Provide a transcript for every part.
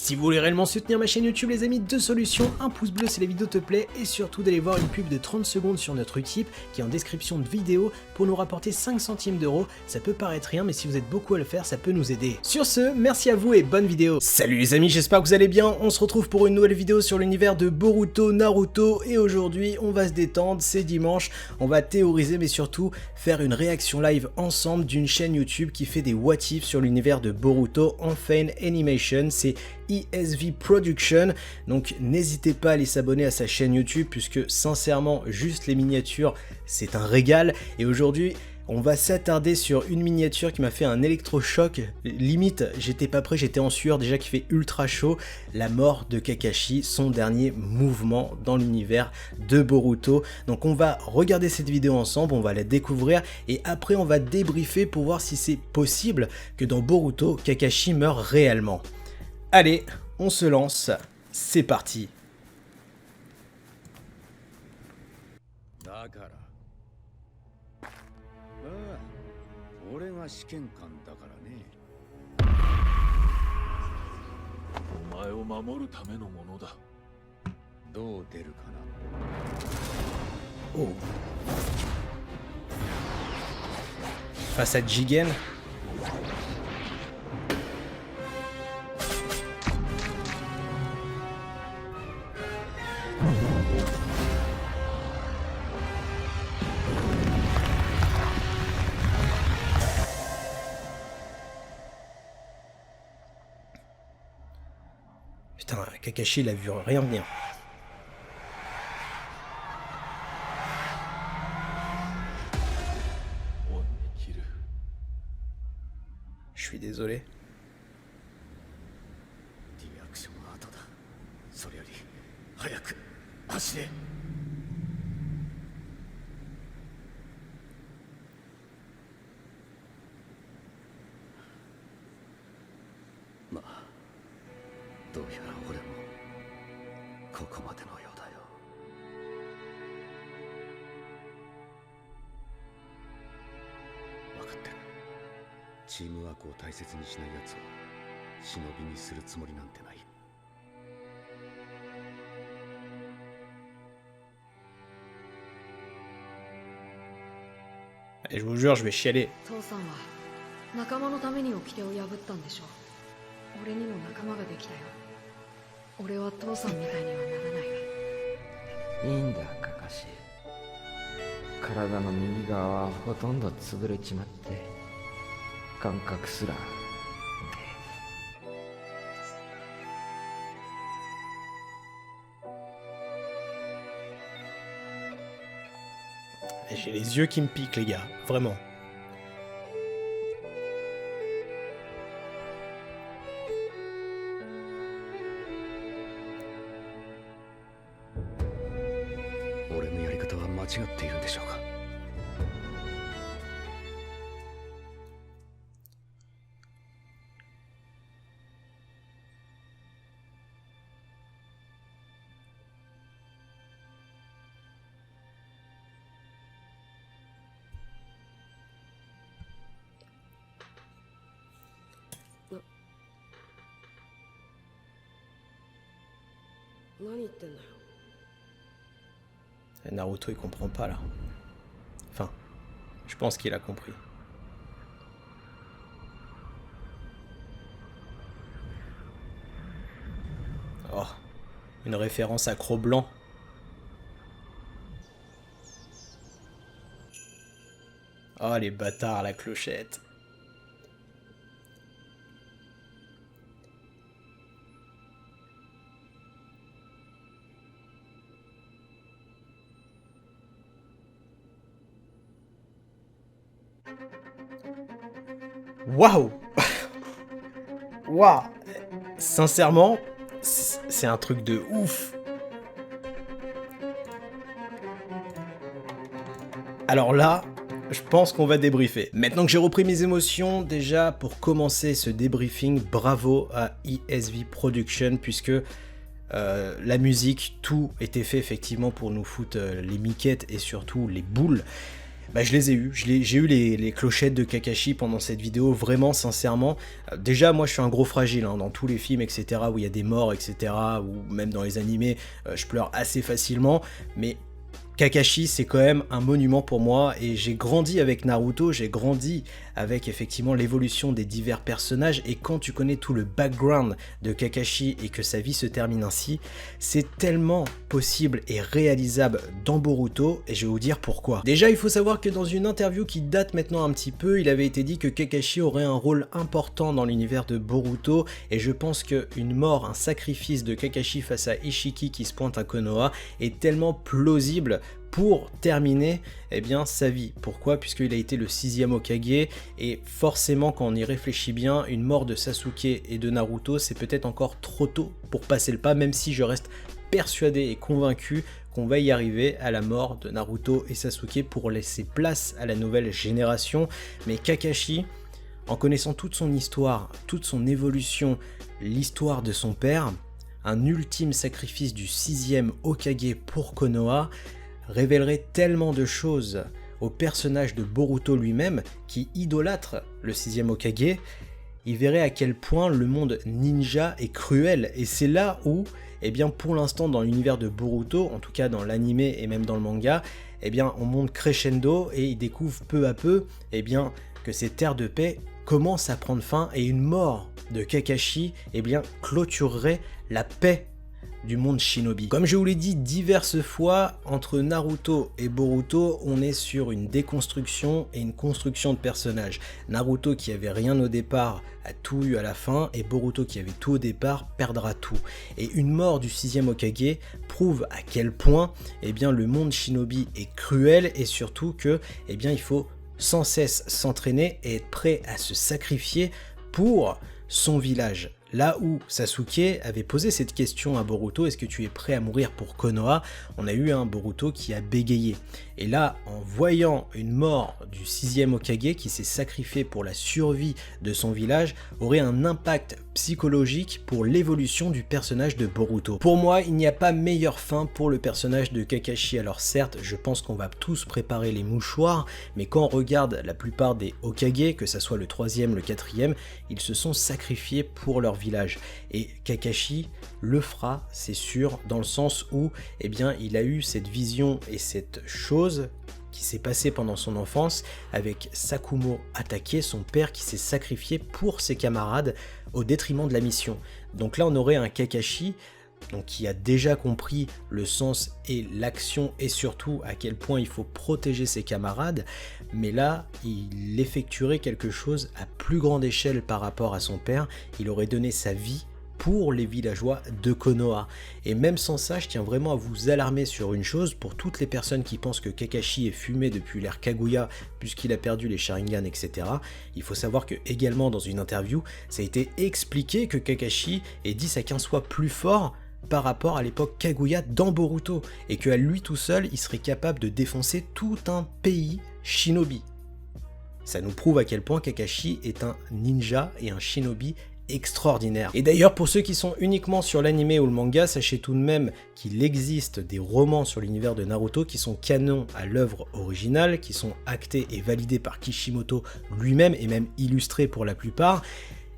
Si vous voulez réellement soutenir ma chaîne YouTube les amis, deux solutions, un pouce bleu si la vidéo te plaît et surtout d'aller voir une pub de 30 secondes sur notre Utip qui est en description de vidéo pour nous rapporter 5 centimes d'euros. Ça peut paraître rien mais si vous êtes beaucoup à le faire ça peut nous aider. Sur ce, merci à vous et bonne vidéo. Salut les amis, j'espère que vous allez bien, on se retrouve pour une nouvelle vidéo sur l'univers de Boruto, Naruto et aujourd'hui on va se détendre, c'est dimanche, on va théoriser mais surtout faire une réaction live ensemble d'une chaîne YouTube qui fait des what if sur l'univers de Boruto en fan animation, c'est ESV Production, donc n'hésitez pas à aller s'abonner à sa chaîne YouTube puisque sincèrement juste les miniatures c'est un régal et aujourd'hui on va s'attarder sur une miniature qui m'a fait un électrochoc, limite j'étais pas prêt, j'étais en sueur déjà qui fait ultra chaud, la mort de Kakashi, son dernier mouvement dans l'univers de Boruto. Donc on va regarder cette vidéo ensemble, on va la découvrir et après on va débriefer pour voir si c'est possible que dans Boruto, Kakashi meure réellement. Allez, on se lance, c'est parti. 俺が試験官だからね。お前を守るためのものだ。どう出るかな。 Oh. Face à Jigen. Putain, Kakashi il a vu rien venir. Je suis désolé. リアクションは後だ。それより早く走れ。まあ、どうやら俺もここまでのようだよ。分かってる。チームワークを大切にしないやつを忍びにするつもりなんてない。 Et je vous jure, je vais chialer. 父さんは仲間のために掟を破ったんでしょう。俺にも仲間ができたよ。俺は父さんみたいにはならないわ。いいんだ、カカシ。体の右側はほとんど潰れちまって感覚すら。 J'ai les yeux qui me piquent les gars, vraiment. Naruto il comprend pas là. Enfin, je pense qu'il a compris. Oh, une référence à Cro-Blanc. Oh les bâtards, la clochette. Waouh. Waouh. Sincèrement, c'est un truc de ouf. Alors là, je pense qu'on va débriefer. Maintenant que j'ai repris mes émotions, déjà pour commencer ce débriefing, bravo à ESV Production puisque la musique, tout était fait effectivement pour nous foutre les miquettes et surtout les boules. Bah je les ai eus, j'ai eu les clochettes de Kakashi pendant cette vidéo, vraiment sincèrement. Déjà moi je suis un gros fragile, hein, dans tous les films etc où il y a des morts etc, ou même dans les animés, je pleure assez facilement, mais Kakashi c'est quand même un monument pour moi, et j'ai grandi avec Naruto, j'ai grandi avec effectivement l'évolution des divers personnages, et quand tu connais tout le background de Kakashi et que sa vie se termine ainsi, c'est tellement possible et réalisable dans Boruto, et je vais vous dire pourquoi. Déjà il faut savoir que dans une interview qui date maintenant un petit peu, il avait été dit que Kakashi aurait un rôle important dans l'univers de Boruto, et je pense qu'une mort, un sacrifice de Kakashi face à Ishiki qui se pointe à Konoha est tellement plausible pour terminer sa vie. Pourquoi? Puisqu'il a été le 6e Hokage, et forcément quand on y réfléchit bien, une mort de Sasuke et de Naruto c'est peut-être encore trop tôt pour passer le pas, même si je reste persuadé et convaincu qu'on va y arriver à la mort de Naruto et Sasuke pour laisser place à la nouvelle génération. Mais Kakashi, en connaissant toute son histoire, toute son évolution, l'histoire de son père, un ultime sacrifice du 6e Hokage pour Konoha, révélerait tellement de choses au personnage de Boruto lui-même, qui idolâtre le 6e Hokage. Il verrait à quel point le monde ninja est cruel, et c'est là où, pour l'instant dans l'univers de Boruto, en tout cas dans l'anime et même dans le manga, on monte crescendo et il découvre peu à peu que ces terres de paix commencent à prendre fin, et une mort de Kakashi clôturerait la paix du monde shinobi. Comme je vous l'ai dit diverses fois, entre Naruto et Boruto, on est sur une déconstruction et une construction de personnages. Naruto qui avait rien au départ a tout eu à la fin, et Boruto qui avait tout au départ perdra tout. Et une mort du 6e Hokage prouve à quel point le monde shinobi est cruel, et surtout que il faut sans cesse s'entraîner et être prêt à se sacrifier pour son village. Là où Sasuke avait posé cette question à Boruto, est-ce que tu es prêt à mourir pour Konoha? On a eu un Boruto qui a bégayé. Et là, en voyant une mort du 6e Hokage qui s'est sacrifié pour la survie de son village, aurait un impact psychologique pour l'évolution du personnage de Boruto. Pour moi, il n'y a pas meilleure fin pour le personnage de Kakashi. Alors certes, je pense qu'on va tous préparer les mouchoirs, mais quand on regarde la plupart des Hokage, que ça soit le 3e, le 4e, ils se sont sacrifiés pour leur village. Et Kakashi le fera, c'est sûr, dans le sens où il a eu cette vision et cette chose qui s'est passée pendant son enfance avec Sakumo Atake, son père qui s'est sacrifié pour ses camarades au détriment de la mission. Donc là on aurait un Kakashi qui a déjà compris le sens et l'action, et surtout à quel point il faut protéger ses camarades, mais là il effectuerait quelque chose à plus grande échelle par rapport à son père. Il aurait donné sa vie pour les villageois de Konoha. Et même sans ça, je tiens vraiment à vous alarmer sur une chose, pour toutes les personnes qui pensent que Kakashi est fumé depuis l'ère Kaguya puisqu'il a perdu les Sharingan, etc. Il faut savoir que également dans une interview, ça a été expliqué que Kakashi est 10 à 15 fois plus fort par rapport à l'époque Kaguya dans Boruto, et qu'à lui tout seul, il serait capable de défoncer tout un pays shinobi. Ça nous prouve à quel point Kakashi est un ninja et un shinobi extraordinaire. Et d'ailleurs, pour ceux qui sont uniquement sur l'anime ou le manga, sachez tout de même qu'il existe des romans sur l'univers de Naruto qui sont canons à l'œuvre originale, qui sont actés et validés par Kishimoto lui-même, et même illustrés pour la plupart.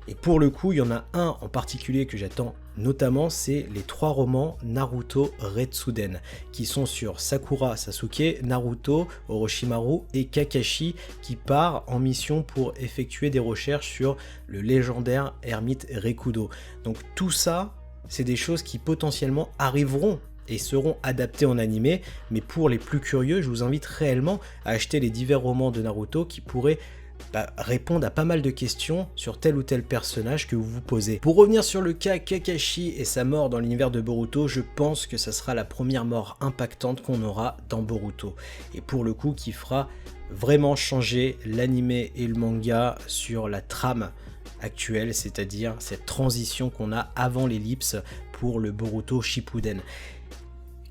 Et pour le coup, il y en a un en particulier que j'attends notamment, c'est les 3 romans Naruto Retsuden, qui sont sur Sakura Sasuke, Naruto, Orochimaru et Kakashi, qui part en mission pour effectuer des recherches sur le légendaire ermite Rekudo. Donc tout ça, c'est des choses qui potentiellement arriveront et seront adaptés en animé, mais pour les plus curieux, je vous invite réellement à acheter les divers romans de Naruto qui pourraient répondre à pas mal de questions sur tel ou tel personnage que vous vous posez. Pour revenir sur le cas Kakashi et sa mort dans l'univers de Boruto, je pense que ça sera la première mort impactante qu'on aura dans Boruto, et pour le coup qui fera vraiment changer l'anime et le manga sur la trame actuelle, c'est-à-dire cette transition qu'on a avant l'ellipse pour le Boruto Shippuden.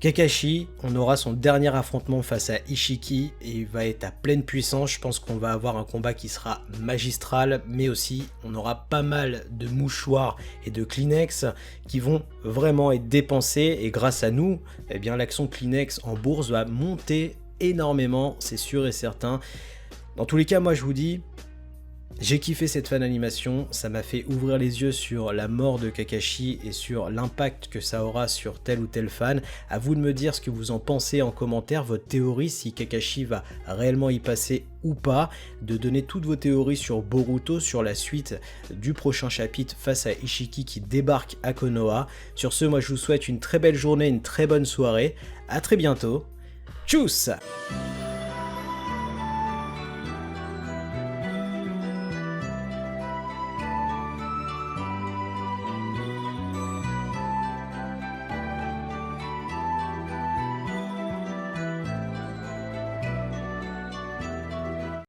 Kakashi, on aura son dernier affrontement face à Ishiki et il va être à pleine puissance. Je pense qu'on va avoir un combat qui sera magistral, mais aussi on aura pas mal de mouchoirs et de Kleenex qui vont vraiment être dépensés, et grâce à nous, l'action Kleenex en bourse va monter énormément, c'est sûr et certain. Dans tous les cas, moi je vous dis, j'ai kiffé cette fan animation, ça m'a fait ouvrir les yeux sur la mort de Kakashi et sur l'impact que ça aura sur tel ou tel fan. À vous de me dire ce que vous en pensez en commentaire, votre théorie, si Kakashi va réellement y passer ou pas, de donner toutes vos théories sur Boruto, sur la suite du prochain chapitre face à Ishiki qui débarque à Konoha. Sur ce, moi je vous souhaite une très belle journée, une très bonne soirée, à très bientôt, tchuss!